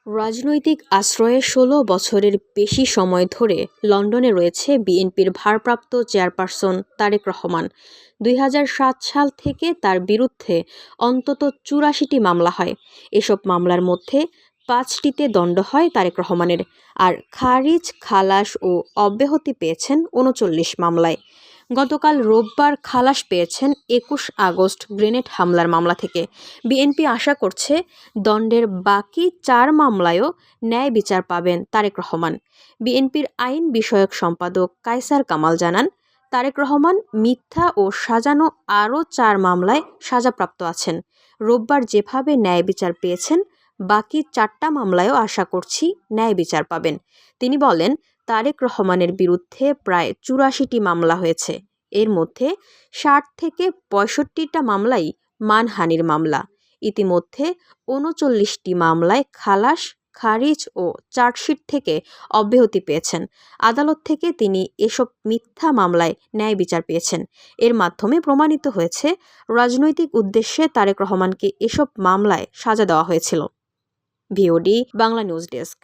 রাজনৈতিক আশ্রয়ে ১৬ বছরের বেশি সময় ধরে লন্ডনে রয়েছে বিএনপির ভারপ্রাপ্ত চেয়ারপারসন তারেক রহমান। ২০০৭ সাল থেকে তার বিরুদ্ধে অন্তত ৮৪টি মামলা হয়। এসব মামলার মধ্যে ৫টিতে দণ্ড হয় তারেক রহমানের, আর খারিজ, খালাস ও অব্যাহতি পেয়েছেন ৩৯ মামলায়। গতকাল রোববার খালাস পেয়েছেন ২১ আগস্ট গ্রেনেড হামলার মামলা থেকে। বিএনপি আশা করছে দণ্ডের বাকি ৪ মামলায়ও ন্যায় বিচার পাবেন তারেক রহমান। বিএনপির আইন বিষয়ক সম্পাদক কায়সার কামাল জানান, তারেক রহমান মিথ্যা ও সাজানো আরও ৪ মামলায় সাজাপ্রাপ্ত আছেন। রোববার যেভাবে ন্যায় বিচার পেয়েছেন, বাকি ৪টা মামলায়ও আশা করছি ন্যায় বিচার পাবেন। তিনি বলেন, তারেক রহমানের বিরুদ্ধে প্রায় ৮৪টি মামলা হয়েছে। এর মধ্যে ৬০ থেকে ৬৫টা মামলাই মানহানির মামলা। ইতিমধ্যে ৩৯টি মামলায় খালাস, খারিজ ও চার্জশিট থেকে অব্যাহতি পেয়েছেন। আদালত থেকে তিনি এসব মিথ্যা মামলায় ন্যায় বিচার পেয়েছেন। এর মাধ্যমে প্রমাণিত হয়েছে রাজনৈতিক উদ্দেশ্যে তারেক রহমানকে এসব মামলায় সাজা দেওয়া হয়েছিল। VOD Bangla news desk.